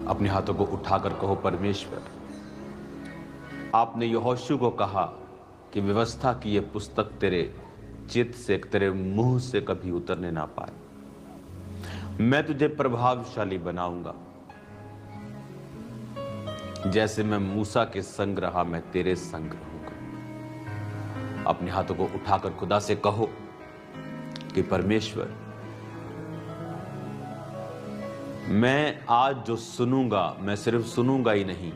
अपने हाथों को उठाकर कहो, परमेश्वर, आपने यहोशू को कहा कि व्यवस्था की यह पुस्तक तेरे चित्त से, तेरे मुंह से कभी उतरने ना पाए। मैं तुझे प्रभावशाली बनाऊंगा। जैसे मैं मूसा के संग रहा, मैं तेरे संग रहूंगा। अपने हाथों को उठाकर खुदा से कहो कि परमेश्वर, मैं आज जो सुनूंगा, मैं सिर्फ सुनूंगा ही नहीं,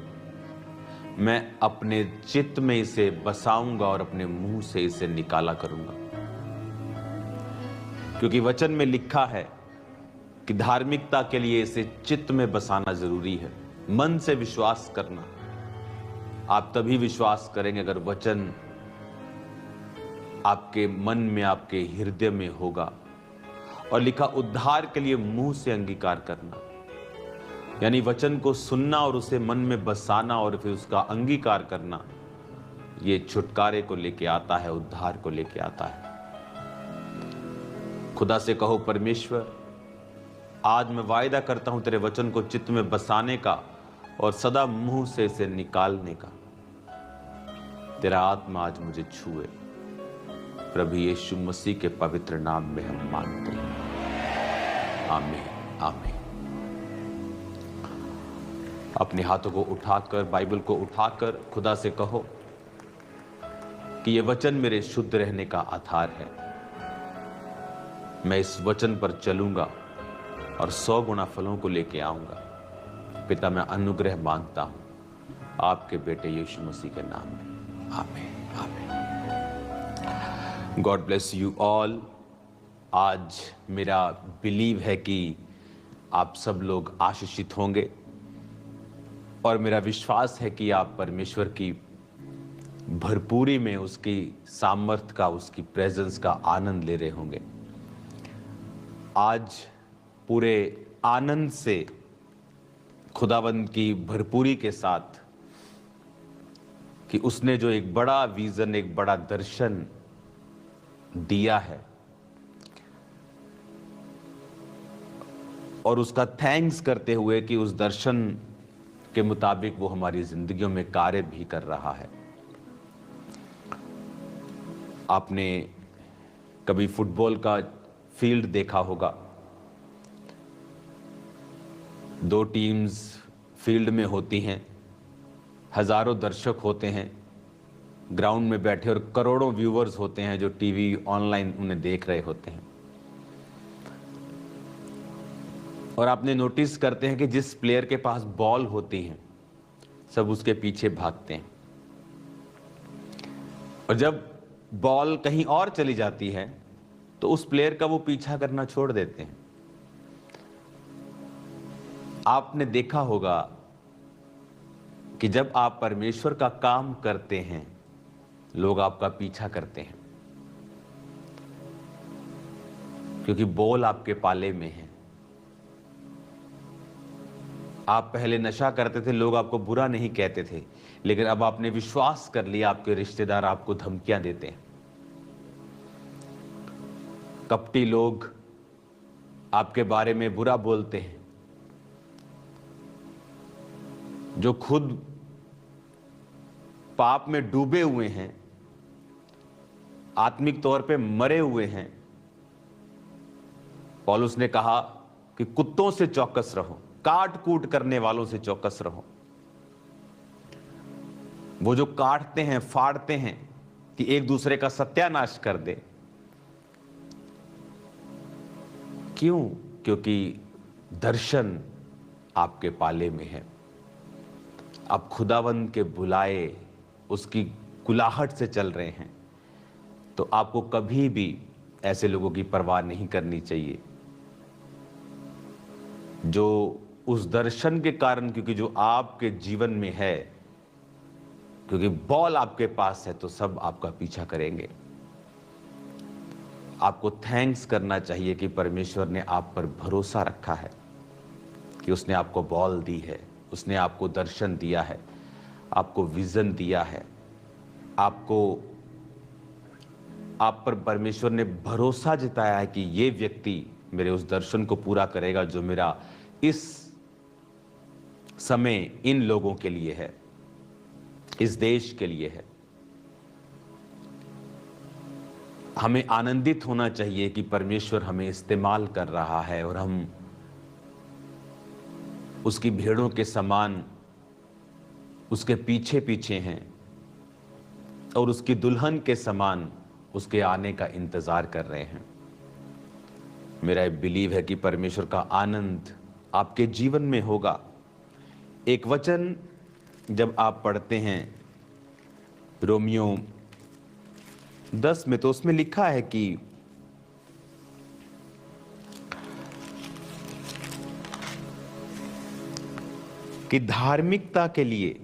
मैं अपने चित्त में इसे बसाऊंगा और अपने मुंह से इसे निकाला करूंगा। क्योंकि वचन में लिखा है कि धार्मिकता के लिए इसे चित्त में बसाना जरूरी है। मन से विश्वास करना, आप तभी विश्वास करेंगे अगर वचन आपके मन में, आपके हृदय में होगा। और लिखा, उद्धार के लिए मुंह से अंगीकार करना, यानी वचन को सुनना और उसे मन में बसाना और फिर उसका अंगीकार करना, ये छुटकारे को लेके आता है, उद्धार को लेके आता है। खुदा से कहो, परमेश्वर, आज मैं वायदा करता हूं तेरे वचन को चित्त में बसाने का और सदा मुंह से इसे निकालने का। तेरा आत्मा आज मुझे छुए। प्रभु यीशु मसीह के पवित्र नाम में हम मांगते हैं, आमीन, आमीन। अपने हाथों को उठाकर, बाइबल को उठाकर खुदा से कहो कि ये वचन मेरे शुद्ध रहने का आधार है। मैं इस वचन पर चलूंगा और 100 गुना फलों को लेके आऊंगा। पिता, मैं अनुग्रह मांगता हूं आपके बेटे यीशु मसीह के नाम में, आमीन, आमीन। God bless you all. आज मेरा बिलीव है कि आप सब लोग आशीषित होंगे और मेरा विश्वास है कि आप परमेश्वर की भरपूरी में उसकी सामर्थ का, उसकी प्रेजेंस का आनंद ले रहे होंगे। आज पूरे आनंद से, खुदावंद की भरपूरी के साथ, कि उसने जो एक बड़ा विजन, एक बड़ा दर्शन दिया है, और उसका थैंक्स करते हुए कि उस दर्शन के मुताबिक वो हमारी जिंदगियों में कार्य भी कर रहा है। आपने कभी फुटबॉल का फील्ड देखा होगा। 2 टीम्स फील्ड में होती हैं, हजारों दर्शक होते हैं ग्राउंड में बैठे, और करोड़ों व्यूअर्स होते हैं जो टीवी ऑनलाइन उन्हें देख रहे होते हैं। और आपने नोटिस करते हैं कि जिस प्लेयर के पास बॉल होती है, सब उसके पीछे भागते हैं, और जब बॉल कहीं और चली जाती है तो उस प्लेयर का वो पीछा करना छोड़ देते हैं। आपने देखा होगा कि जब आप परमेश्वर का काम करते हैं, लोग आपका पीछा करते हैं, क्योंकि बॉल आपके पाले में है। आप पहले नशा करते थे, लोग आपको बुरा नहीं कहते थे, लेकिन अब आपने विश्वास कर लिया, आपके रिश्तेदार आपको धमकियां देते हैं। कपटी लोग आपके बारे में बुरा बोलते हैं। जो खुद पाप में डूबे हुए हैं, आत्मिक तौर पे मरे हुए हैं, पौलुस ने कहा कि कुत्तों से चौकस रहो, काट कूट करने वालों से चौकस रहो। वो जो काटते हैं, फाड़ते हैं कि एक दूसरे का सत्यानाश कर दे। क्यों? क्योंकि दर्शन आपके पाले में है। आप खुदावंद के बुलाए, उसकी कुलाहट से चल रहे हैं, तो आपको कभी भी ऐसे लोगों की परवाह नहीं करनी चाहिए जो उस दर्शन के कारण, क्योंकि जो आपके जीवन में है, क्योंकि बॉल आपके पास है तो सब आपका पीछा करेंगे। आपको थैंक्स करना चाहिए कि परमेश्वर ने आप पर भरोसा रखा है, कि उसने आपको बॉल दी है, उसने आपको दर्शन दिया है, आपको विजन दिया है, आप पर परमेश्वर ने भरोसा जताया है कि ये व्यक्ति मेरे उस दर्शन को पूरा करेगा जो मेरा इस समय इन लोगों के लिए है, इस देश के लिए है। हमें आनंदित होना चाहिए कि परमेश्वर हमें इस्तेमाल कर रहा है और हम उसकी भेड़ों के समान उसके पीछे पीछे हैं और उसकी दुल्हन के समान उसके आने का इंतजार कर रहे हैं। मेरा बिलीव है कि परमेश्वर का आनंद आपके जीवन में होगा। एक वचन जब आप पढ़ते हैं रोमियो 10 में, तो उसमें लिखा है कि धार्मिकता के लिए,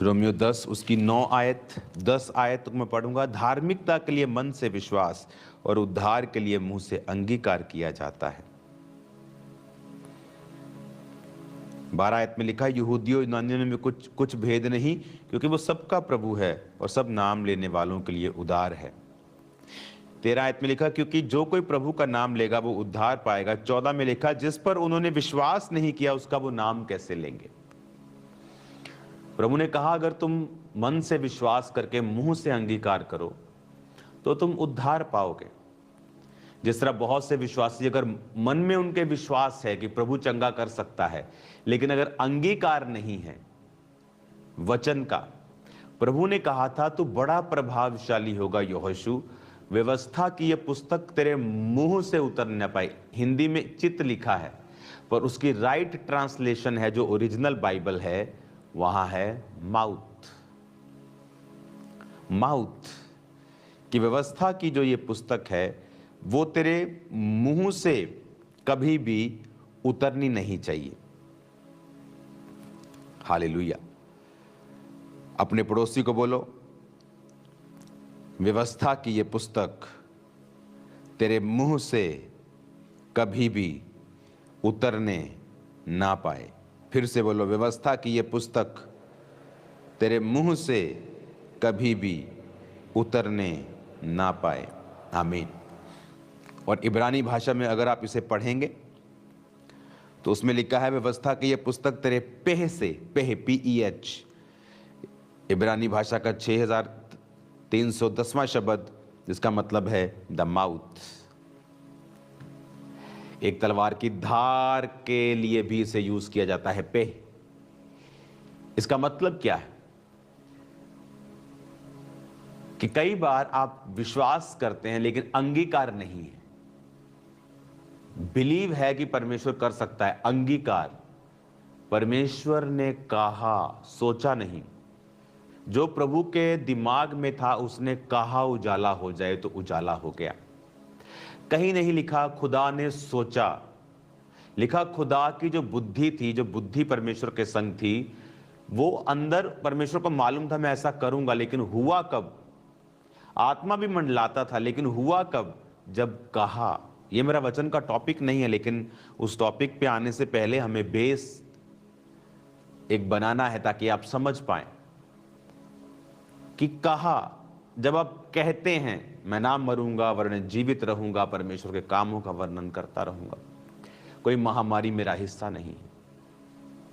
रोमियो 10 उसकी 10 आयत मैं पढ़ूंगा। धार्मिकता के लिए मन से विश्वास और उद्धार के लिए मुंह से अंगीकार किया जाता है। 12 आयत में लिखा है, यहूदियों यूनानियों में कुछ भेद नहीं, क्योंकि वो सबका प्रभु है और सब नाम लेने वालों के लिए उद्धार है। 13 आयत में लिखा, क्योंकि जो कोई प्रभु का नाम लेगा वो उद्धार पाएगा। 14 में लिखा, जिस पर उन्होंने विश्वास नहीं किया उसका वो नाम कैसे लेंगे। प्रभु ने कहा, अगर तुम मन से विश्वास करके मुंह से अंगीकार करो तो तुम उद्धार पाओगे। जिस तरह बहुत से विश्वासी अगर मन में उनके विश्वास है कि प्रभु चंगा कर सकता है, लेकिन अगर अंगीकार नहीं है वचन का, प्रभु ने कहा था तू बड़ा प्रभावशाली होगा यहोशू, व्यवस्था की यह पुस्तक तेरे मुंह से उतर न पाई। हिंदी में चित लिखा है, पर उसकी राइट ट्रांसलेशन है जो ओरिजिनल बाइबल है, वहां है माउथ। माउथ की व्यवस्था की जो ये पुस्तक है वो तेरे मुंह से कभी भी उतरनी नहीं चाहिए। हालेलुया। अपने पड़ोसी को बोलो, व्यवस्था की ये पुस्तक तेरे मुंह से कभी भी उतरने ना पाए। फिर से बोलो, व्यवस्था की ये पुस्तक तेरे मुंह से कभी भी उतरने ना पाए। आमीन। और इब्रानी भाषा में अगर आप इसे पढ़ेंगे तो उसमें लिखा है, व्यवस्था की ये पुस्तक तेरे पेह से, पेह PEH, इब्रानी भाषा का 6310वां शब्द, जिसका मतलब है द माउथ। एक तलवार की धार के लिए भी इसे यूज किया जाता है, पेह। इसका मतलब क्या है कि कई बार आप विश्वास करते हैं लेकिन अंगीकार नहीं है। बिलीव है कि परमेश्वर कर सकता है, अंगीकार परमेश्वर ने कहा, सोचा नहीं। जो प्रभु के दिमाग में था उसने कहा उजाला हो जाए तो उजाला हो गया। कहीं नहीं लिखा खुदा ने सोचा, लिखा खुदा की जो बुद्धि थी, जो बुद्धि परमेश्वर के संग थी, वो अंदर परमेश्वर को मालूम था मैं ऐसा करूंगा, लेकिन हुआ कब? आत्मा भी मंडलाता था, लेकिन हुआ कब? जब कहा। ये मेरा वचन का टॉपिक नहीं है, लेकिन उस टॉपिक पे आने से पहले हमें बेस एक बनाना है ताकि आप समझ पाएं कि कहा। जब आप कहते हैं मैं ना मरूंगा वरन जीवित रहूंगा, परमेश्वर के कामों का वर्णन करता रहूंगा, कोई महामारी मेरा हिस्सा नहीं है,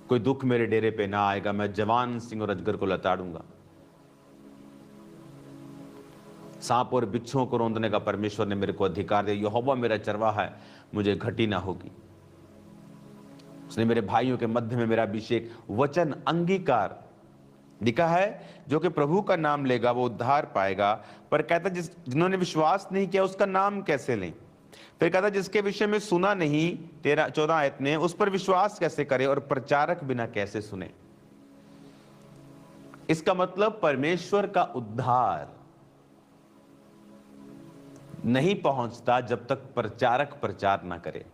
कोई दुख मेरे डेरे पे ना आएगा, मैं जवान सिंह और अजगर को लताड़ूंगा, सांप और बिच्छुओं को रौंदने का परमेश्वर ने मेरे को अधिकार दिया, यहोवा मेरा चरवाहा है, मुझे घटी ना होगी, उसने मेरे भाइयों के मध्य में मेरा अभिषेक। वचन अंगीकार लिखा है, जो कि प्रभु का नाम लेगा वो उद्धार पाएगा। पर कहता जिन्होंने विश्वास नहीं किया उसका नाम कैसे लें? फिर कहता जिसके विषय में सुना नहीं, 14 आयत में, उस पर विश्वास कैसे करे और प्रचारक बिना कैसे सुने? इसका मतलब परमेश्वर का उद्धार नहीं पहुंचता जब तक प्रचारक प्रचार ना करे।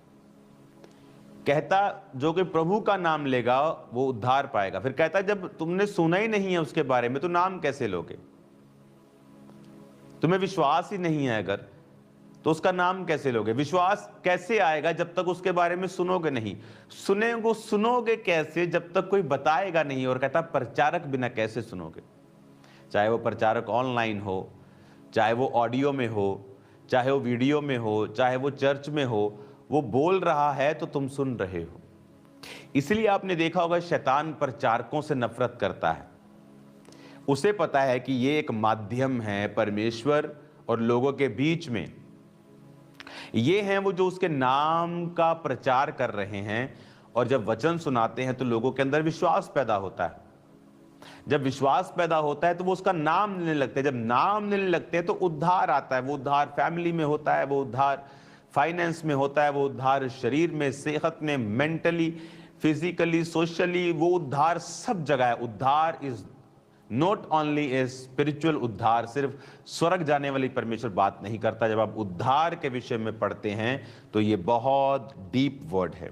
कहता जो कि प्रभु का नाम लेगा वो उद्धार पाएगा। फिर कहता जब तुमने सुना ही नहीं है उसके बारे में तो नाम कैसे लोगे? तुम्हें विश्वास ही नहीं है अगर, तो उसका नाम कैसे लोगे? विश्वास कैसे आएगा जब तक उसके बारे में सुनोगे नहीं? सुनोगे कैसे जब तक कोई बताएगा नहीं? और कहता प्रचारक बिना कैसे सुनोगे? चाहे वो प्रचारक ऑनलाइन हो, चाहे वो ऑडियो में हो, चाहे वो वीडियो में हो, चाहे वो चर्च में हो, वो बोल रहा है तो तुम सुन रहे हो। इसलिए आपने देखा होगा शैतान प्रचारकों से नफरत करता है। उसे पता है कि ये एक माध्यम है परमेश्वर और लोगों के बीच में। ये हैं वो जो उसके नाम का प्रचार कर रहे हैं, और जब वचन सुनाते हैं तो लोगों के अंदर विश्वास पैदा होता है। जब विश्वास पैदा होता है तो वो उसका नाम लेने लगते हैं। जब नाम लेने लगते हैं तो उद्धार आता है। वो उद्धार फैमिली में होता है, वो उद्धार फाइनेंस में होता है, वो उद्धार शरीर में, सेहत में, मेंटली, फिजिकली, सोशली, वो उद्धार सब जगह है। उद्धार is not only a spiritual उद्धार, सिर्फ स्वर्ग जाने वाली परमेश्वर बात नहीं करता। जब आप उद्धार के विषय में पढ़ते हैं तो ये बहुत डीप वर्ड है।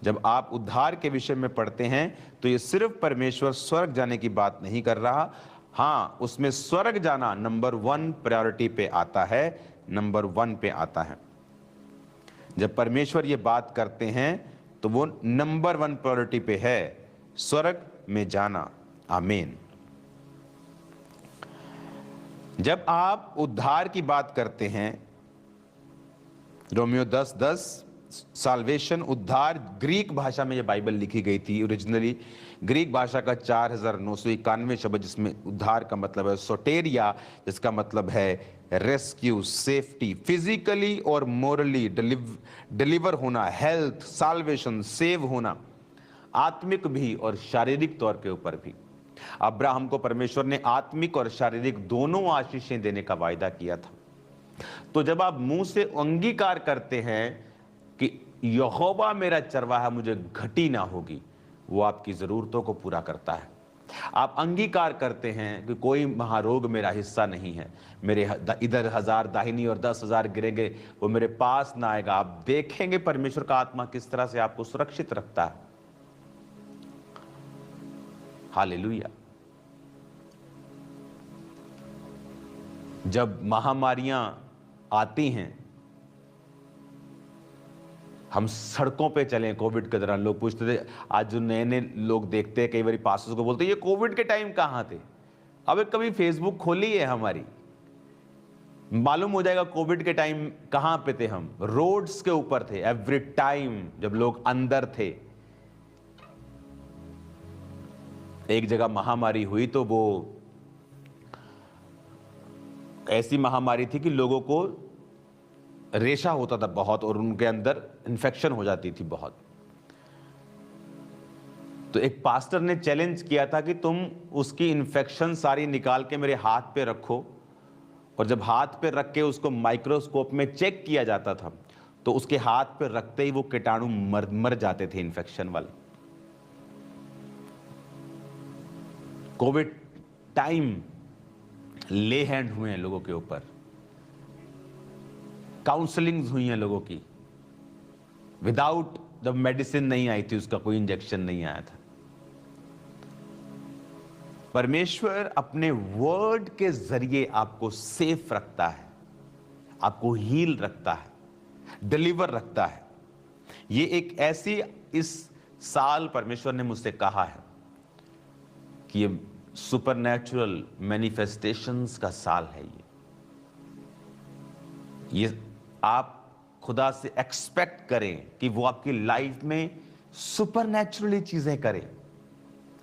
जब आप उद्धार के विषय में पढ़ते हैं तो ये सिर्फ परमेश्वर स्वर्ग जाने की बात नहीं कर रहा। हाँ, उसमें स्वर्ग जाना नंबर 1 प्रायोरिटी पे आता है, नंबर 1 पे आता है। जब परमेश्वर ये बात करते हैं तो वो नंबर 1 प्रायोरिटी पे है, स्वर्ग में जाना। आमीन। जब आप उद्धार की बात करते हैं, रोमियो 10:10, साल्वेशन, उद्धार, ग्रीक भाषा में ये बाइबल लिखी गई थी ओरिजिनली। ग्रीक भाषा का 4991 शब्द, जिसमें उद्धार का मतलब है सोटेरिया, जिसका मतलब है रेस्क्यू, सेफ्टी, फिजिकली और मोरली डिलीवर होना, हेल्थ, साल्वेशन, सेव होना, आत्मिक भी और शारीरिक तौर के ऊपर भी। अब्राहम को परमेश्वर ने आत्मिक और शारीरिक दोनों आशीषें देने का वायदा किया था। तो जब आप मुंह से अंगीकार करते हैं कि यहोवा मेरा चरवाहा, मुझे घटी ना होगी, वो आपकी जरूरतों को पूरा करता है। आप अंगीकार करते हैं कि कोई महारोग मेरा हिस्सा नहीं है, मेरे इधर 1000 दाहिनी और 10,000 गिरेंगे, वो मेरे पास ना आएगा। आप देखेंगे परमेश्वर का आत्मा किस तरह से आपको सुरक्षित रखता है। हालेलुया। जब महामारियां आती हैं, हम सड़कों पे चले, कोविड के दौरान लोग पूछते थे, आज जो नए नए लोग देखते हैं, कई बार पास्टर्स को बोलते हैं, ये कोविड के टाइम कहां थे? अब कभी फेसबुक खोली है हमारी, मालूम हो जाएगा कोविड के टाइम कहां पे थे हम। रोड्स के ऊपर थे एवरी टाइम, जब लोग अंदर थे। एक जगह महामारी हुई तो वो ऐसी महामारी थी कि लोगों को रेशा होता था बहुत, और उनके अंदर इन्फेक्शन हो जाती थी बहुत। तो एक पास्टर ने चैलेंज किया था कि तुम उसकी इन्फेक्शन सारी निकाल के मेरे हाथ पे रखो, और जब हाथ पे रख के उसको माइक्रोस्कोप में चेक किया जाता था तो उसके हाथ पे रखते ही वो कीटाणु मर जाते थे, इन्फेक्शन वाले। कोविड टाइम ले हैंड हुए हैं लोगों के ऊपर, काउंसलिंग्स हुई हैं लोगों की, विदाउट जब मेडिसिन नहीं आई थी, उसका कोई इंजेक्शन नहीं आया था। परमेश्वर अपने वर्ड के जरिए आपको सेफ रखता है, आपको हील रखता है, डिलीवर रखता है। ये एक ऐसी, इस साल परमेश्वर ने मुझसे कहा है कि ये सुपरनैचुरल मैनिफेस्टेशंस का साल है। ये आप खुदा से एक्सपेक्ट करें कि वो आपकी लाइफ में सुपरनैचुरली चीजें करें,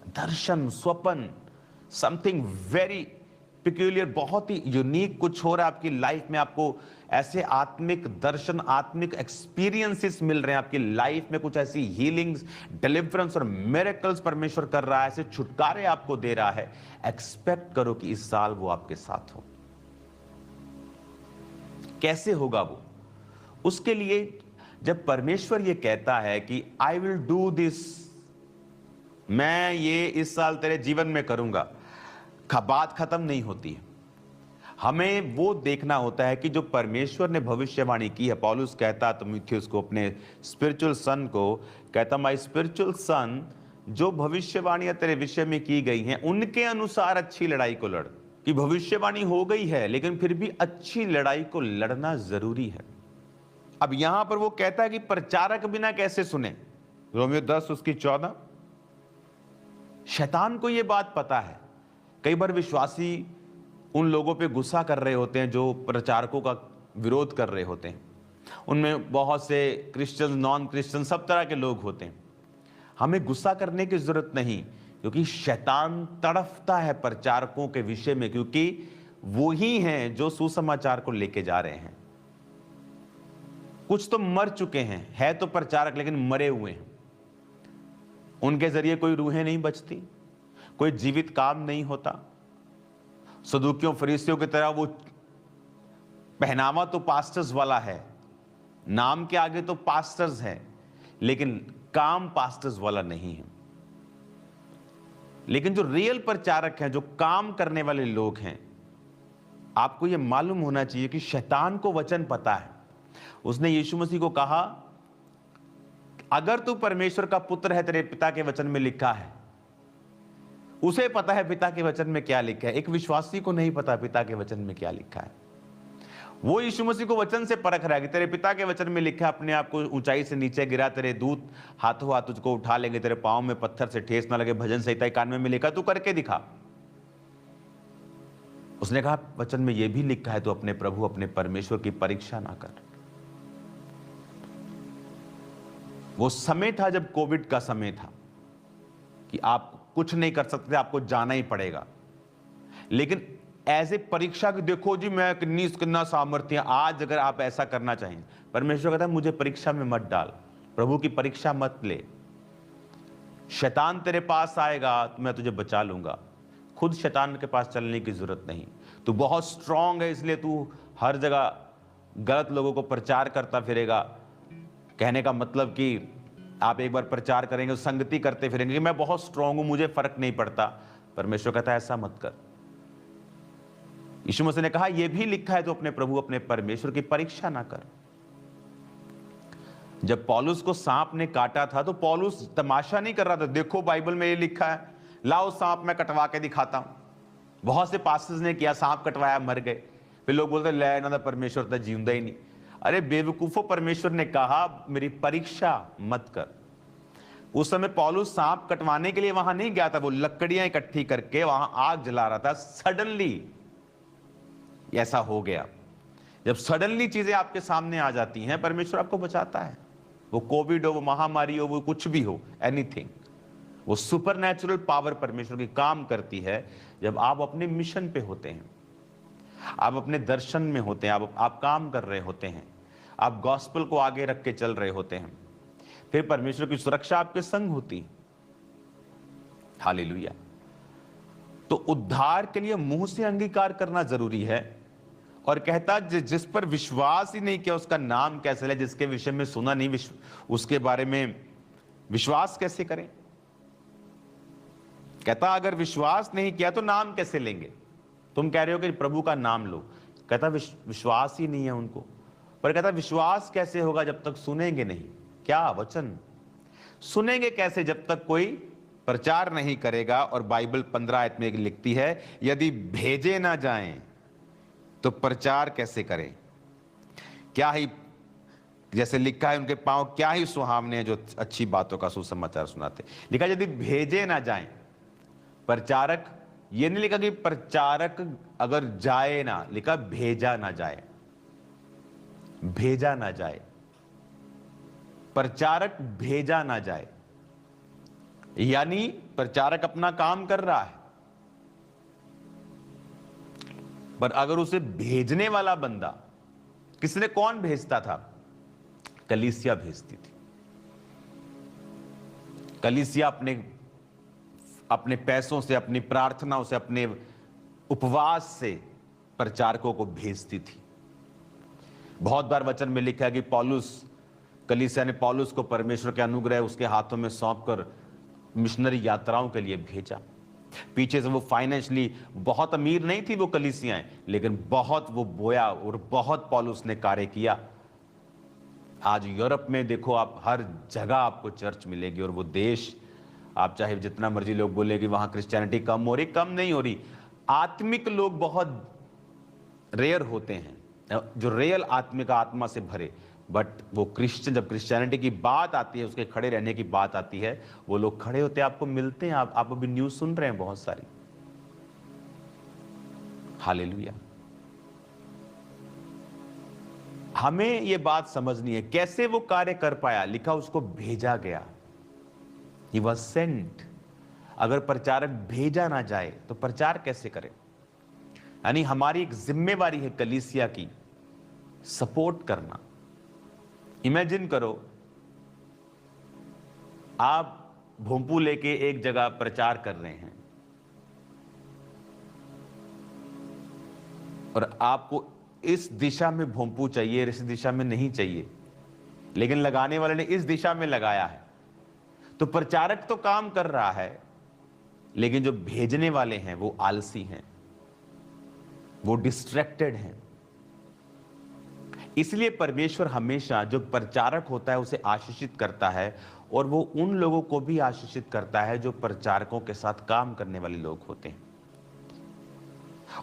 दर्शन, स्वप्न, समथिंग वेरी पिक्यूलियर, बहुत ही यूनिक कुछ हो रहा है आपकी लाइफ में। आपको ऐसे आत्मिक दर्शन, आत्मिक एक्सपीरियंसेस मिल रहे हैं आपकी लाइफ में। कुछ ऐसी हीलिंग्स, डिलीवरेंस और मिरेकल्स परमेश्वर कर रहा है, ऐसे छुटकारे आपको दे रहा है। एक्सपेक्ट करो कि इस साल वो आपके साथ हो। कैसे होगा वो? उसके लिए जब परमेश्वर ये कहता है कि आई विल डू दिस, मैं ये इस साल तेरे जीवन में करूंगा, बात खत्म नहीं होती है। हमें वो देखना होता है कि जो परमेश्वर ने भविष्यवाणी की है। पौलुस कहता तीमुथियुस को, अपने स्पिरिचुअल सन को कहता, माय स्पिरिचुअल सन, जो भविष्यवाणियां तेरे विषय में की गई हैं उनके अनुसार अच्छी लड़ाई को लड़। कि भविष्यवाणी हो गई है लेकिन फिर भी अच्छी लड़ाई को लड़ना जरूरी है। अब यहां पर वो कहता है कि प्रचारक बिना कैसे सुने, रोमियो 10 उसकी 14। शैतान को यह बात पता है। कई बार विश्वासी उन लोगों पे गुस्सा कर रहे होते हैं जो प्रचारकों का विरोध कर रहे होते हैं, उनमें बहुत से क्रिश्चियन, नॉन क्रिश्चियन, सब तरह के लोग होते हैं। हमें गुस्सा करने की जरूरत नहीं, क्योंकि शैतान तड़फता है प्रचारकों के विषय में, क्योंकि वो ही हैं जो सुसमाचार को लेके जा रहे हैं। कुछ तो मर चुके हैं, है तो प्रचारक लेकिन मरे हुए हैं। उनके जरिए कोई रूहें नहीं बचती, कोई जीवित काम नहीं होता। सदूकियों फरीसियों की तरह वो पहनावा तो पास्टर्स वाला है, नाम के आगे तो पास्टर्स है, लेकिन काम पास्टर्स वाला नहीं है। लेकिन जो रियल प्रचारक हैं, जो काम करने वाले लोग हैं, आपको यह मालूम होना चाहिए कि शैतान को वचन पता है। उसने यीशु मसीह को कहा, अगर तू परमेश्वर का पुत्र है, तेरे पिता के वचन में लिखा है। उसे पता है पिता के वचन में क्या लिखा है, एक विश्वासी को नहीं पता पिता के वचन में क्या लिखा है। वो यीशु मसीह को वचन से परख रहा है कि तेरे पिता के वचन में लिखा है, अपने आप को ऊंचाई से नीचे गिरा, तेरे दूत हाथों हाथ तुझको उठा लेंगे, तेरे पांव में पत्थर से ठेस ना लगे, भजन संहिता 91 में लिखा, तू करके दिखा। उसने कहा वचन में यह भी लिखा है, तो अपने प्रभु अपने परमेश्वर की परीक्षा ना कर। वो समय था जब कोविड का समय था कि आप कुछ नहीं कर सकते, आपको जाना ही पड़ेगा। लेकिन एज ए परीक्षा की, देखो जी मैं कितना सामर्थ्य, आज अगर आप ऐसा करना चाहें, परमेश्वर कहता है मुझे परीक्षा में मत डाल, प्रभु की परीक्षा मत ले। शैतान तेरे पास आएगा तो मैं तुझे बचा लूंगा, खुद शैतान के पास चलने की जरूरत नहीं। तू बहुत स्ट्रांग है, इसलिए तू हर जगह गलत लोगों को प्रचार करता फिरेगा। कहने का मतलब कि आप एक बार प्रचार करेंगे तो संगति करते फिरेंगे कि मैं बहुत स्ट्रांग हूं, मुझे फर्क नहीं पड़ता। परमेश्वर कहता है ऐसा मत कर। यीशु मसीह ने कहा यह भी लिखा है, तो अपने प्रभु अपने परमेश्वर की परीक्षा ना कर। जब पौलुस को सांप ने काटा था तो पौलुस तमाशा नहीं कर रहा था, देखो बाइबल में ये लिखा है, लाओ सांप मैं कटवा के दिखाता हूं। बहुत से पास्टर्स ने किया, सांप कटवाया, मर गए। फिर लोग बोलते ले ना, परमेश्वर तो जीवंदा ही नहीं। अरे बेवकूफो, परमेश्वर ने कहा मेरी परीक्षा मत कर। उस समय पौलुस सांप कटवाने के लिए वहां नहीं गया था, वो लकड़ियां इकट्ठी करके वहां आग जला रहा था। सडनली ऐसा हो गया। जब सडनली चीजें आपके सामने आ जाती हैं, परमेश्वर आपको बचाता है। वो कोविड हो, वो महामारी हो, वो कुछ भी हो, एनीथिंग, वो सुपरनैचुरल पावर परमेश्वर की काम करती है जब आप अपने मिशन पे होते हैं, आप अपने दर्शन में होते हैं, आप काम कर रहे होते हैं, आप गॉस्पेल को आगे रख के चल रहे होते हैं। फिर परमेश्वर की सुरक्षा आपके संग होती। हालेलुया। तो उद्धार के लिए मुंह से अंगीकार करना जरूरी है। और कहता जिस पर विश्वास ही नहीं किया उसका नाम कैसे ले, जिसके विषय में सुना नहीं उसके बारे में विश्वास कैसे करें। कहता अगर विश्वास नहीं किया तो नाम कैसे लेंगे। तुम कह रहे हो कि प्रभु का नाम लो, कहता विश्वास ही नहीं है उनको। पर कहता विश्वास कैसे होगा जब तक सुनेंगे नहीं। क्या वचन सुनेंगे कैसे जब तक कोई प्रचार नहीं करेगा। और बाइबल 15 आयत में लिखती है, यदि भेजे ना जाएं तो प्रचार कैसे करें। क्या ही, जैसे लिखा है, उनके पांव क्या ही सुहावने हैं जो अच्छी बातों का सुसमाचार सुनाते। लिखा यदि भेजे ना जाएं, प्रचारक, ये नहीं लिखा कि प्रचारक अगर जाए ना, लिखा भेजा ना जाए, भेजा ना जाए, प्रचारक भेजा ना जाए। यानी प्रचारक अपना काम कर रहा है, पर अगर उसे भेजने वाला बंदा, किसने, कौन भेजता था, कलीसिया भेजती थी। कलीसिया अपने पैसों से, अपनी प्रार्थनाओं से, अपने उपवास से प्रचारकों को भेजती थी। बहुत बार वचन में लिखा है कि कलीसिया ने पौलुस को परमेश्वर के अनुग्रह उसके हाथों में सौंपकर मिशनरी यात्राओं के लिए भेजा। पीछे से वो फाइनेंशियली बहुत अमीर नहीं थी वो कलीसियाएं, लेकिन बहुत वो बोया और बहुत पौलुस ने कार्य किया। आज यूरोप में देखो आप, हर जगह आपको चर्च मिलेगी। और वो देश, आप चाहे जितना मर्जी लोग बोले कि वहां क्रिश्चियनिटी कम हो रही, कम नहीं हो रही। आत्मिक लोग बहुत रेयर होते हैं जो रियल आत्मिक आत्मा से भरे। बट वो क्रिश्चियन, जब क्रिश्चियनिटी की बात आती है, उसके खड़े रहने की बात आती है, वो लोग खड़े होते हैं, आपको मिलते हैं। आप अभी न्यूज सुन रहे हैं बहुत सारी। हालेलुया। हमें यह बात समझनी है कैसे वो कार्य कर पाया। लिखा उसको भेजा गया, ही वॉज सेंट। अगर प्रचारक भेजा ना जाए तो प्रचार कैसे करे? यानी हमारी एक जिम्मेवारी है कलीसिया की सपोर्ट करना। इमेजिन करो आप भोंपू लेके एक जगह प्रचार कर रहे हैं और आपको इस दिशा में भोंपू चाहिए, इस दिशा में नहीं चाहिए, लेकिन लगाने वाले ने इस दिशा में लगाया है, तो प्रचारक तो काम कर रहा है, लेकिन जो भेजने वाले हैं वो आलसी हैं, वो डिस्ट्रैक्टेड हैं। इसलिए परमेश्वर हमेशा जो प्रचारक होता है उसे आशीषित करता है, और वो उन लोगों को भी आशीषित करता है जो प्रचारकों के साथ काम करने वाले लोग होते हैं।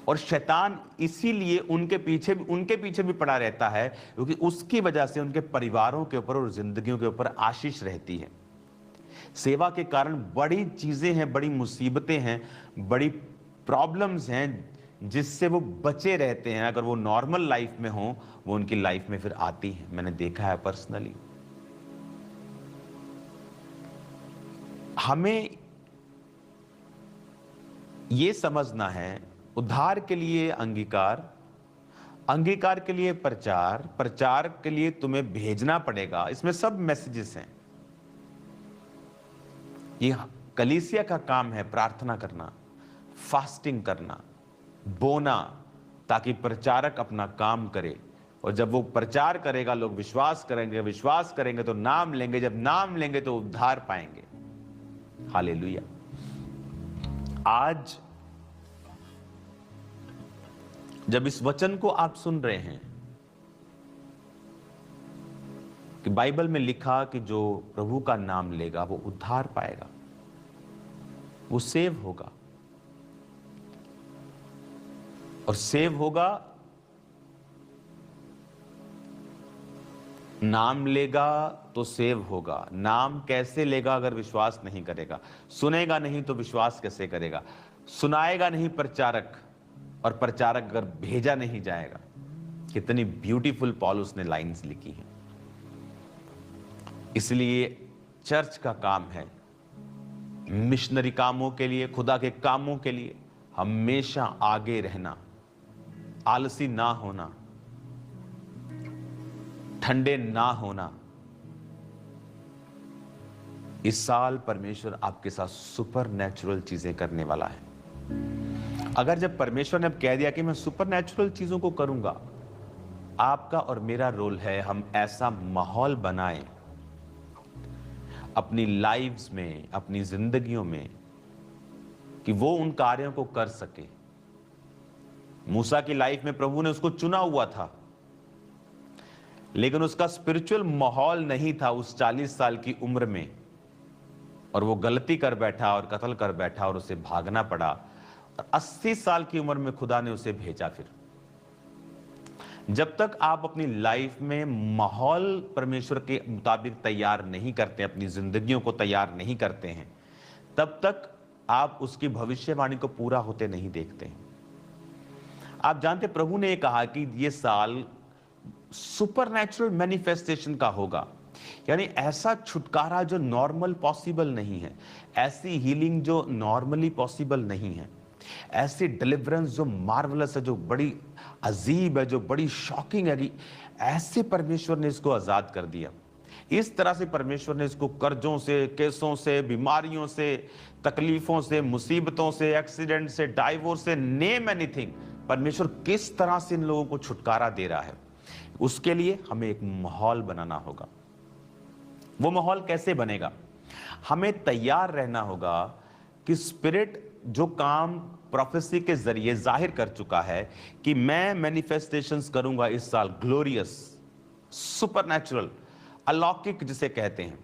और शैतान इसीलिए उनके पीछे भी पड़ा रहता है, क्योंकि उसकी वजह से उनके परिवारों के ऊपर और जिंदगियों के ऊपर आशीष रहती है। सेवा के कारण बड़ी चीजें हैं, बड़ी मुसीबतें हैं, बड़ी प्रॉब्लम्स हैं जिससे वो बचे रहते हैं। अगर वो नॉर्मल लाइफ में हो, वो उनकी लाइफ में फिर आती है। मैंने देखा है पर्सनली। हमें ये समझना है, उद्धार के लिए अंगीकार, अंगीकार के लिए प्रचार, प्रचार के लिए तुम्हें भेजना पड़ेगा। इसमें सब मैसेजेस हैं। ये कलीसिया का काम है प्रार्थना करना, फास्टिंग करना, बोना, ताकि प्रचारक अपना काम करे। और जब वो प्रचार करेगा लोग विश्वास करेंगे, विश्वास करेंगे तो नाम लेंगे, जब नाम लेंगे तो उद्धार पाएंगे। हालेलुया। आज जब इस वचन को आप सुन रहे हैं कि बाइबल में लिखा कि जो प्रभु का नाम लेगा वो उद्धार पाएगा, वो सेव होगा, और सेव होगा, नाम लेगा तो सेव होगा। नाम कैसे लेगा अगर विश्वास नहीं करेगा? सुनेगा नहीं तो विश्वास कैसे करेगा? सुनाएगा नहीं प्रचारक, और प्रचारक अगर भेजा नहीं जाएगा। कितनी ब्यूटीफुल पॉलुस ने लाइंस लिखी हैं। इसलिए चर्च का काम है मिशनरी कामों के लिए, खुदा के कामों के लिए हमेशा आगे रहना, आलसी ना होना, ठंडे ना होना। इस साल परमेश्वर आपके साथ सुपर नेचुरल चीजें करने वाला है। अगर जब परमेश्वर ने अब कह दिया कि मैं सुपर नेचुरल चीजों को करूंगा, आपका और मेरा रोल है हम ऐसा माहौल बनाएं अपनी लाइव्स में, अपनी जिंदगियों में, कि वो उन कार्यों को कर सके। मूसा की लाइफ में प्रभु ने उसको चुना हुआ था, लेकिन उसका स्पिरिचुअल माहौल नहीं था उस 40 साल की उम्र में, और वो गलती कर बैठा और कत्ल कर बैठा और उसे भागना पड़ा। और 80 साल की उम्र में खुदा ने उसे भेजा। फिर जब तक आप अपनी लाइफ में माहौल परमेश्वर के मुताबिक तैयार नहीं करते, अपनी जिंदगियों को तैयार नहीं करते हैं, तब तक आप उसकी भविष्यवाणी को पूरा होते नहीं देखते हैं। आप जानते, प्रभु ने कहा कि ये साल सुपरनैचुरल मैनिफेस्टेशन का होगा, यानी ऐसा छुटकारा जो नॉर्मल पॉसिबल नहीं है, ऐसी हीलिंग जो नॉर्मली पॉसिबल नहीं है, ऐसी डिलीवरेंस जो मार्वलस है, जो बड़ी अजीब है, जो बड़ी शॉकिंग है। कि ऐसे परमेश्वर ने इसको आजाद कर दिया। इस तरह से परमेश्वर ने इसको कर्जों से, केसों से, बीमारियों से, तकलीफों से, मुसीबतों से, एक्सीडेंट से, डाइवोर्स से, नेम एनीथिंग, परमेश्वर किस तरह से इन लोगों को छुटकारा दे रहा है। उसके लिए हमें एक माहौल बनाना होगा। वो माहौल कैसे बनेगा? हमें तैयार रहना होगा कि स्पिरिट जो काम प्रोफेसी के जरिए जाहिर कर चुका है कि मैं मैनिफेस्टेशंस करूंगा इस साल, ग्लोरियस, सुपरनैचुरल, अलौकिक जिसे कहते हैं,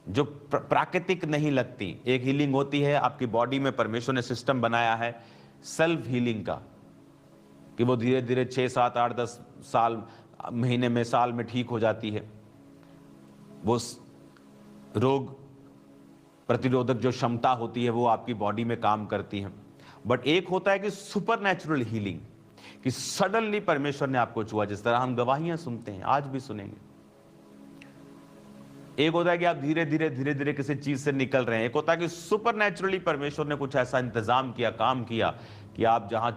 जो प्राकृतिक नहीं लगती। एक हीलिंग होती है आपकी बॉडी में, परमेश्वर ने सिस्टम बनाया है सेल्फ हीलिंग का, कि वो धीरे धीरे 6, 7, 8, 10 साल, महीने में, साल में ठीक हो जाती है। वो रोग प्रतिरोधक जो क्षमता होती है वो आपकी बॉडी में काम करती है। बट एक होता है कि सुपरनैचुरल हीलिंग, कि सडनली परमेश्वर ने आपको छुआ, जिस तरह हम गवाहियां सुनते हैं, आज भी सुनेंगे। एक होता है कि आप धीरे धीरे किसी चीज से निकल रहे हैं, एक होता है कि सुपरनैचुरली परमेश्वर ने कुछ ऐसा इंतजाम किया, काम किया कि आप जहां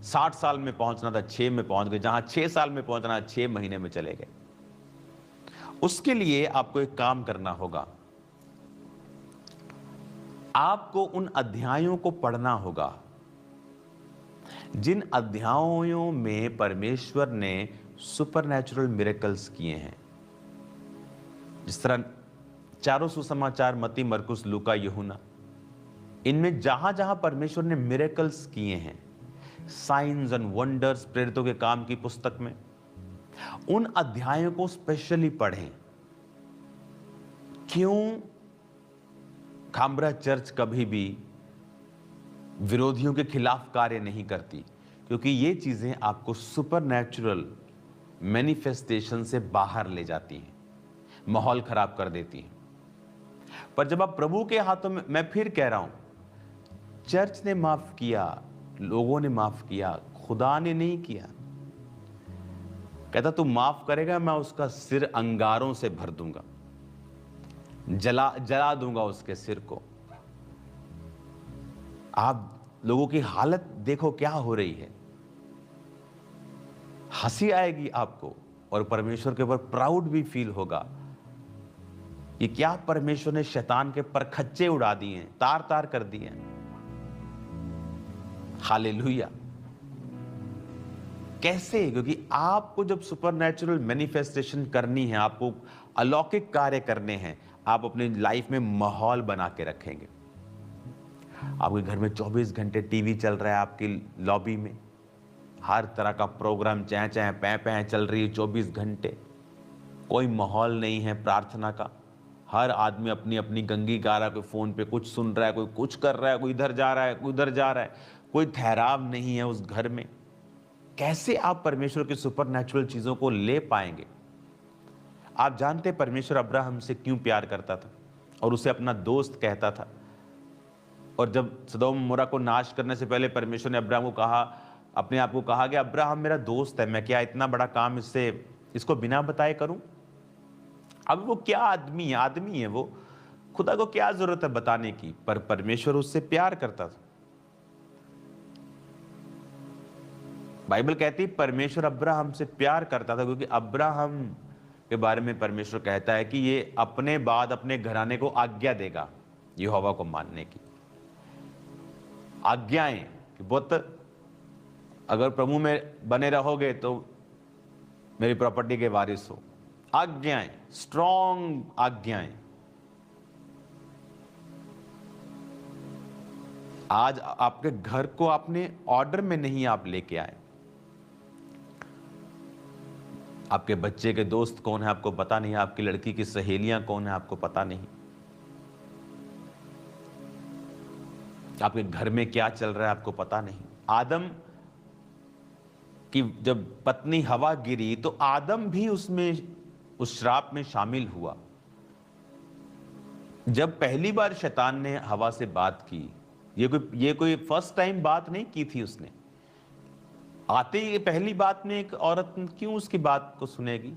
60 साल में पहुंचना था 6 में पहुंच गए, जहां 6 साल में पहुंचना 6 महीने में चले गए। उसके लिए आपको एक काम करना होगा, आपको उन अध्यायों को पढ़ना होगा जिन अध्यायों में परमेश्वर ने सुपरनैचुरल मिरेकल्स किए हैं। जिस तरह चारों सुसमाचार, मत्ती, मरकुस, लूका, यूहन्ना, इनमें जहां जहां परमेश्वर ने मिरेकल्स किए हैं, साइंस एंड वंडर्स, प्रेरितों के काम की पुस्तक में, उन अध्यायों को स्पेशली पढ़ें। क्यों खामरा चर्च कभी भी विरोधियों के खिलाफ कार्य नहीं करती? क्योंकि ये चीजें आपको सुपरनैचुरल मैनिफेस्टेशन से बाहर ले जाती हैं, माहौल खराब कर देती हैं। पर जब आप प्रभु के हाथों में, मैं फिर कह रहा हूं, चर्च ने माफ किया, लोगों ने माफ किया, खुदा ने नहीं किया। कहता तू माफ करेगा, मैं उसका सिर अंगारों से भर दूंगा, जला दूंगा उसके सिर को। आप लोगों की हालत देखो क्या हो रही है, हंसी आएगी आपको और परमेश्वर के ऊपर प्राउड भी फील होगा। ये क्या परमेश्वर ने शैतान के परखच्चे उड़ा दिए हैं, तार तार कर दिए हैं। हालेलुया। कैसे? क्योंकि आपको जब सुपरनैचुरल मैनिफेस्टेशन करनी है, आपको अलौकिक कार्य करने हैं, आप अपनी लाइफ में माहौल बना के रखेंगे। आपके घर में 24 घंटे टीवी चल रहा है, आपकी लॉबी में हर तरह का प्रोग्राम चैं चैं पैं पैं चल रही है 24 घंटे। कोई माहौल नहीं है प्रार्थना का, हर आदमी अपनी अपनी गंगी गा रहा है, कोई फोन पे कुछ सुन रहा है, कोई कुछ कर रहा है, कोई इधर जा रहा है, कोई उधर जा रहा है, कोई ठहराव नहीं है उस घर में। कैसे आप परमेश्वर की सुपरनैचुरल चीजों को ले पाएंगे? आप जानते हैं परमेश्वर अब्राहम से क्यों प्यार करता था और उसे अपना दोस्त कहता था? और जब सदोम मोरा को नाश करने से पहले परमेश्वर ने अब्राहम को कहा, अपने आप को कहा कि अब्राहम मेरा दोस्त है, मैं क्या इतना बड़ा काम इसको बिना बताए करूं? अब वो क्या आदमी है, वो खुदा को क्या जरूरत है बताने की? पर परमेश्वर उससे प्यार करता था। बाइबल कहती है परमेश्वर अब्राहम से प्यार करता था, क्योंकि अब्राहम के बारे में परमेश्वर कहता है कि ये अपने बाद अपने घराने को आज्ञा देगा यहोवा को मानने की। आज्ञाएं कि बहुत, अगर प्रभु में बने रहोगे तो मेरी प्रॉपर्टी के वारिस हो। आज्ञाएं, स्ट्रॉन्ग आज्ञाएं। आज आपके घर को आपने ऑर्डर में नहीं आप लेके आए। आपके बच्चे के दोस्त कौन है आपको पता नहीं, आपकी लड़की की सहेलियां कौन है आपको पता नहीं, आपके घर में क्या चल रहा है आपको पता नहीं। आदम की जब पत्नी हवा गिरी तो आदम भी उस श्राप में शामिल हुआ। जब पहली बार शैतान ने हवा से बात की, ये कोई फर्स्ट टाइम बात नहीं की थी उसने। आते ही पहली बात में एक औरत क्यों उसकी बात को सुनेगी?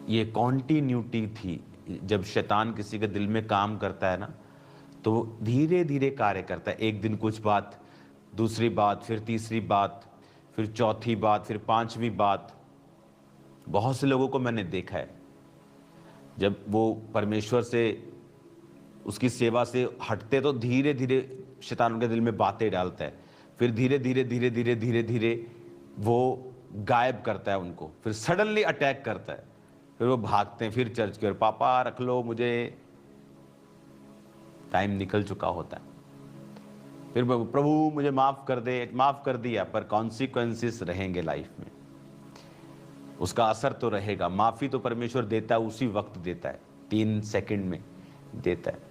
ये कॉन्टिन्यूटी थी। जब शैतान किसी के दिल में काम करता है ना, तो धीरे धीरे कार्य करता है। एक दिन कुछ बात, दूसरी बात, फिर तीसरी बात, फिर चौथी बात, फिर पांचवी बात। बहुत से लोगों को मैंने देखा है, जब वो परमेश्वर से, उसकी सेवा से हटते तो धीरे धीरे शैतान उनके दिल में बातें डालता है, फिर धीरे धीरे वो गायब करता है उनको, फिर सडनली अटैक करता है, फिर वो भागते हैं, फिर चर्च की ओर, पापा रख लो मुझे, टाइम निकल चुका होता है। फिर प्रभु मुझे माफ कर दे, माफ कर दिया, पर कॉन्सिक्वेंसेस रहेंगे लाइफ में, उसका असर तो रहेगा। माफी तो परमेश्वर देता है, उसी वक्त देता है, 3 सेकंड में देता है।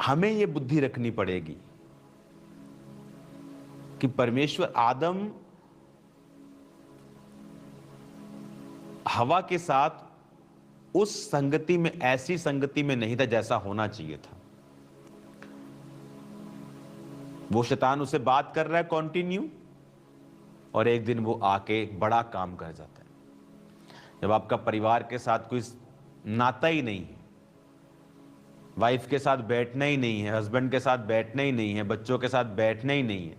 हमें यह बुद्धि रखनी पड़ेगी कि परमेश्वर आदम हवा के साथ उस संगति में, ऐसी संगति में नहीं था जैसा होना चाहिए था। वो शैतान उसे बात कर रहा है कंटिन्यू, और एक दिन वो आके एक बड़ा काम कर जाता है। जब आपका परिवार के साथ कोई नाता ही नहीं है, वाइफ के साथ बैठना ही नहीं है, हस्बैंड के साथ बैठना ही नहीं है, बच्चों के साथ बैठना ही नहीं है,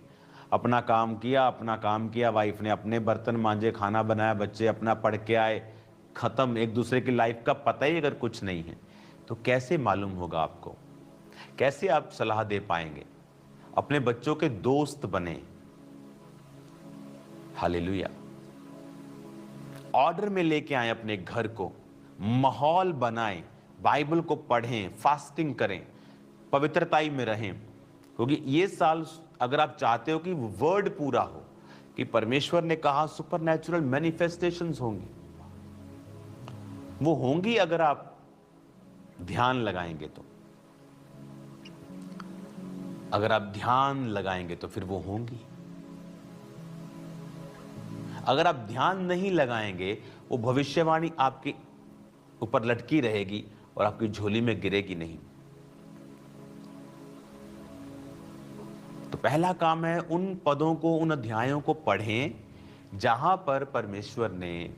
अपना काम किया, वाइफ ने अपने बर्तन मांजे, खाना बनाया, बच्चे अपना पढ़ के आए, खत्म। एक दूसरे की लाइफ का पता ही अगर कुछ नहीं है तो कैसे मालूम होगा आपको? कैसे आप सलाह दे पाएंगे? अपने बच्चों के दोस्त बने। हालेलुया। ऑर्डर में लेके आए अपने घर को, माहौल बनाएं, बाइबल को पढ़ें, फास्टिंग करें, पवित्रताई में रहें। क्योंकि ये साल अगर आप चाहते हो कि वर्ड पूरा हो कि परमेश्वर ने कहा सुपरनैचुरल मैनिफेस्टेशंस होंगी, वो होंगी अगर आप ध्यान लगाएंगे तो। अगर आप ध्यान लगाएंगे तो फिर वो होंगी। अगर आप ध्यान नहीं लगाएंगे, वो भविष्यवाणी आपके ऊपर लटकी रहेगी और आपकी झोली में गिरेगी नहीं। तो पहला काम है उन पदों को, उन अध्यायों को पढ़ें जहां पर परमेश्वर ने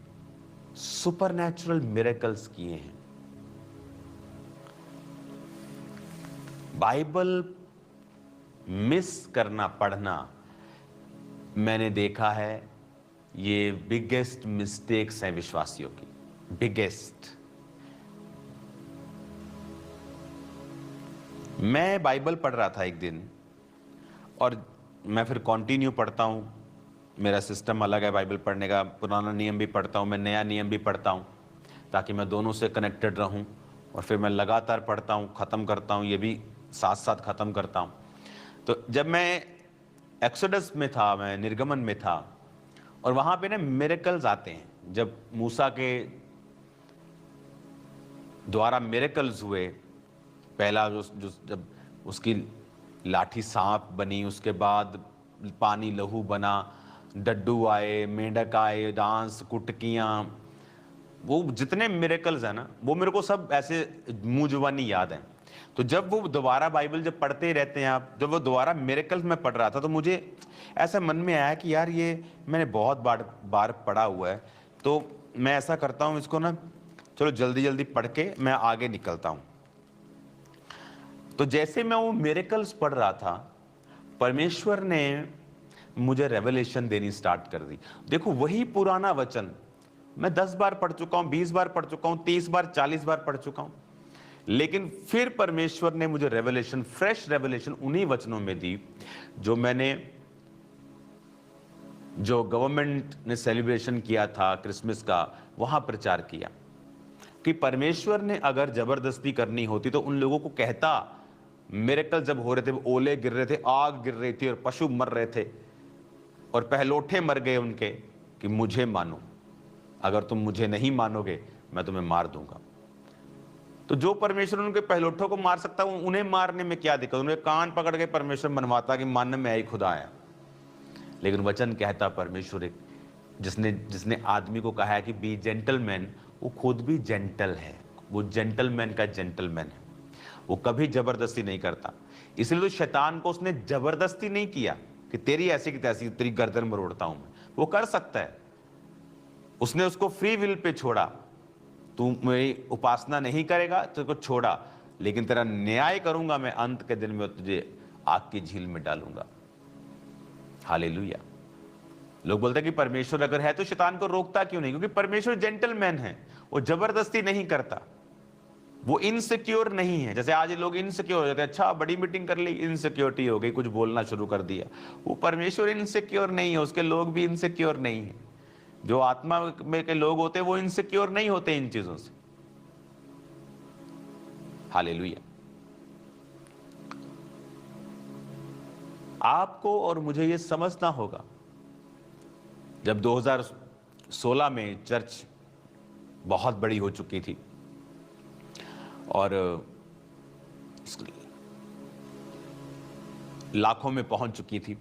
सुपरनैचुरल मिरेकल्स किए हैं। बाइबल मिस करना, पढ़ना, मैंने देखा है ये बिगेस्ट मिस्टेक्स हैं विश्वासियों की, बिगेस्ट। मैं बाइबल पढ़ रहा था एक दिन, और मैं फिर कंटिन्यू पढ़ता हूं। मेरा सिस्टम अलग है बाइबल पढ़ने का, पुराना नियम भी पढ़ता हूं, मैं नया नियम भी पढ़ता हूं, ताकि मैं दोनों से कनेक्टेड रहूं। और फिर मैं लगातार पढ़ता हूं, ख़त्म करता हूं, ये भी साथ साथ ख़त्म करता हूं। तो जब मैं एक्सोडस में था, मैं निर्गमन में था, और वहां पे ना मिरेकल्स आते हैं। जब मूसा के द्वारा मिरेकल्स हुए, पहला जो जब उसकी लाठी सांप बनी, उसके बाद पानी लहू बना, डड्डू आए, मेंढक आए, डांस, कुटकियां, वो जितने मिरेकल्स है ना, वो मेरे को सब ऐसे मुंह जुबानी याद है। तो जब वो दोबारा बाइबल जब पढ़ते रहते हैं आप, जब वो दोबारा मिरेकल्स में पढ़ रहा था, तो मुझे ऐसा मन में आया कि यार ये मैंने बहुत बार पढ़ा हुआ है, तो मैं ऐसा करता हूँ, इसको ना चलो जल्दी जल्दी पढ़ के मैं आगे निकलता हूँ। तो जैसे मैं वो मिरेकल्स पढ़ रहा था, परमेश्वर ने मुझे रेवलेशन देनी स्टार्ट कर दी। देखो वही पुराना वचन मैं 10 बार पढ़ चुका हूं, 20 बार पढ़ चुका हूं, 30 बार, 40 बार पढ़ चुका हूं, लेकिन फिर परमेश्वर ने मुझे रेवलेशन, फ्रेश रेवलेशन उन्हीं वचनों में दी जो गवर्नमेंट ने सेलिब्रेशन किया था क्रिसमस का, वहां प्रचार किया कि परमेश्वर ने अगर जबरदस्ती करनी होती तो उन लोगों को कहता। मिरेकल जब हो रहे थे, ओले गिर रहे थे, आग गिर रही थी, और पशु मर रहे थे, और पहलोठे मर गए उनके, कि मुझे मानो, अगर तुम मुझे नहीं मानोगे मैं तुम्हें मार दूंगा। तो जो परमेश्वर उनके पहलोठों को मार सकता, उन्हें मारने में क्या दिक्कत? उन्हें कान पकड़ के परमेश्वर मनवाता कि मान मैं ही खुदा आया। लेकिन वचन कहता परमेश्वर एक जिसने आदमी को कहा है कि बी जेंटलमैन, वो खुद भी जेंटल है, वो जेंटलमैन का जेंटलमैन है, वो कभी जबरदस्ती नहीं करता। इसलिए तो शैतान को उसने जबरदस्ती नहीं किया कि तेरी ऐसी की तैसी, तेरी गर्दन मरोड़ता हूं मैं। वो कर सकता है, उसने उसको फ्री विल पे छोड़ा। तू मेरी उपासना नहीं करेगा तो उसको छोड़ा, लेकिन तेरा न्याय करूंगा मैं, अंत के दिन में तुझे आग की झील में डालूंगा। हालेलुया। लोग बोलते हैं कि परमेश्वर अगर है तो शैतान को रोकता क्यों नहीं? क्योंकि परमेश्वर जेंटलमैन है, वो जबरदस्ती नहीं करता, वो इनसिक्योर नहीं है। जैसे आज लोग इनसिक्योर हो जाते हैं, अच्छा बड़ी मीटिंग कर ली, इनसिक्योरिटी हो गई, कुछ बोलना शुरू कर दिया। वो परमेश्वर इनसिक्योर नहीं है, उसके लोग भी इनसिक्योर नहीं है। जो आत्मा में के लोग होते हैं वो इनसिक्योर नहीं होते इन चीजों से। हालेलुया। आपको और मुझे ये समझना होगा, जब 2016 में चर्च बहुत बड़ी हो चुकी थी और लाखों में पहुंच चुकी थी,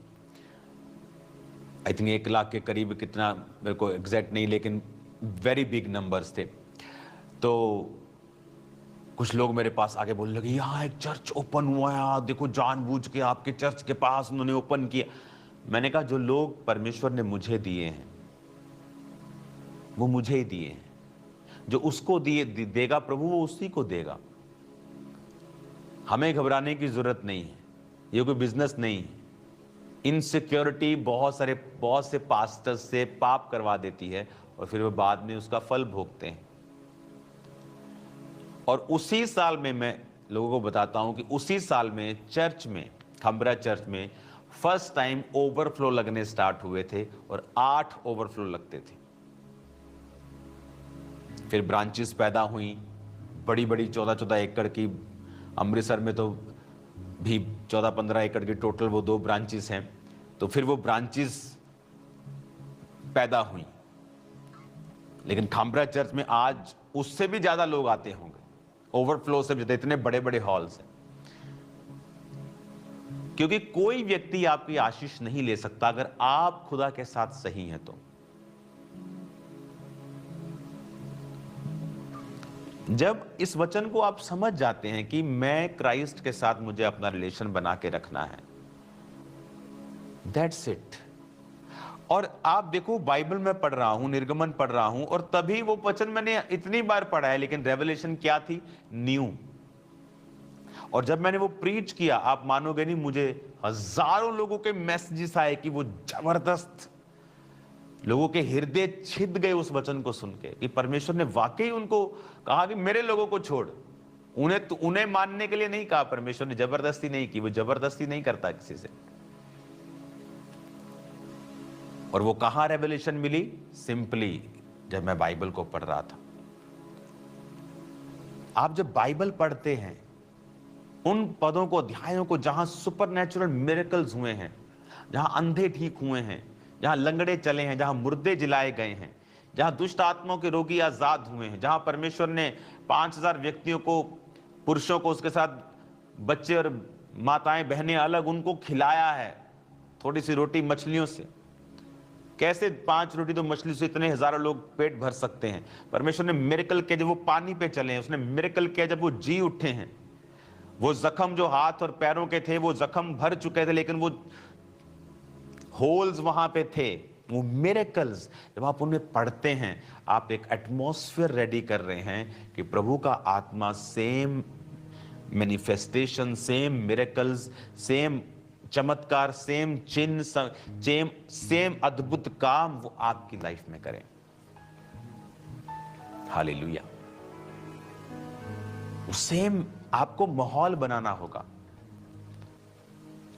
आई थिंक 1 लाख के करीब, कितना मेरे को एग्जैक्ट नहीं, लेकिन वेरी बिग नंबर्स थे। तो कुछ लोग मेरे पास आके बोलने लगे, यहाँ एक चर्च ओपन हुआ है, देखो जानबूझ के आपके चर्च के पास उन्होंने ओपन किया। मैंने कहा जो लोग परमेश्वर ने मुझे दिए हैं वो मुझे ही दिए हैं, जो उसको देगा प्रभु वो उसी को देगा। हमें घबराने की जरूरत नहीं है, ये कोई बिजनेस नहीं है। इनसिक्योरिटी बहुत से पास्टर्स से पाप करवा देती है और फिर वो बाद में उसका फल भोगते हैं। और उसी साल में मैं लोगों को बताता हूं कि उसी साल में चर्च में, खंबरा चर्च में फर्स्ट टाइम ओवरफ्लो लगने स्टार्ट हुए थे और 8 ओवरफ्लो लगते थे। फिर ब्रांचेस पैदा हुई, बड़ी बड़ी 14-14 एकड़ की, अमृतसर में तो भी 14-15 एकड़ की टोटल वो 2 ब्रांचेस हैं। तो फिर वो ब्रांचेस पैदा हुई, लेकिन खामरा चर्च में आज उससे भी ज्यादा लोग आते होंगे, ओवरफ्लो से भी, इतने बड़े बड़े हॉल्स हैं। क्योंकि कोई व्यक्ति आपकी आशीष नहीं ले सकता अगर आप खुदा के साथ सही हैं। तो जब इस वचन को आप समझ जाते हैं कि मैं क्राइस्ट के साथ मुझे अपना रिलेशन बना के रखना है, दैट्स इट। और आप देखो, बाइबल में पढ़ रहा हूं, निर्गमन पढ़ रहा हूं, और तभी वो वचन मैंने इतनी बार पढ़ा है, लेकिन रेवलेशन क्या थी? न्यू। और जब मैंने वो प्रीच किया, आप मानोगे नहीं, मुझे हजारों लोगों के मैसेजेस आए कि वो जबरदस्त, लोगों के हृदय छिद गए उस वचन को सुन के कि परमेश्वर ने वाकई उनको कहा कि मेरे लोगों को छोड़। उन्हें मानने के लिए नहीं कहा, परमेश्वर ने जबरदस्ती नहीं की, वो जबरदस्ती नहीं करता किसी से। और वो कहां रेवलेशन मिली? सिंपली जब मैं बाइबल को पढ़ रहा था। आप जब बाइबल पढ़ते हैं, उन पदों को, अध्यायों को, जहां सुपरनैचुरल मिरेकल्स हुए हैं, जहां अंधे ठीक हुए हैं, जहां लंगड़े चले हैं, जहां मुर्दे जिलाए गए हैं, जहां दुष्ट आत्माओं के रोगी आजाद हुए हैं, जहां परमेश्वर ने 5000 व्यक्तियों को, पुरुषों को, उसके साथ बच्चे और माताएं बहनें अलग, उनको खिलाया है थोड़ी सी रोटी मछलियों से। कैसे 5 रोटी तो मछली से इतने हजारों लोग पेट भर सकते हैं? परमेश्वर ने मिरेकल किया जब वो पानी पे चले हैं, उसने मिरेकल किया जब वो जी उठे हैं। वो जख्म जो हाथ और पैरों के थे, वो जख्म भर चुके थे, लेकिन वो होल्स वहां पे थे, वो मिरेकल्स। जब आप उन्हें पढ़ते हैं, आप एक एटमॉस्फेयर रेडी कर रहे हैं कि प्रभु का आत्मा same manifestation, same miracles, same चमत्कार, सेम चिन्ह, सेम अद्भुत काम वो आपकी लाइफ में करें। हालेलुया। सेम आपको माहौल बनाना होगा,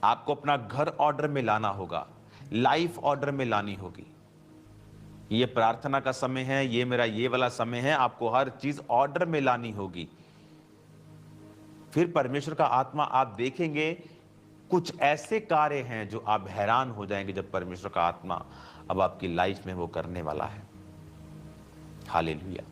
आपको अपना घर ऑर्डर में लाना होगा, लाइफ ऑर्डर में लानी होगी। ये प्रार्थना का समय है, ये मेरा ये वाला समय है, आपको हर चीज ऑर्डर में लानी होगी। फिर परमेश्वर का आत्मा, आप देखेंगे कुछ ऐसे कार्य हैं जो आप हैरान हो जाएंगे जब परमेश्वर का आत्मा अब आपकी लाइफ में वो करने वाला है। हालेलुया।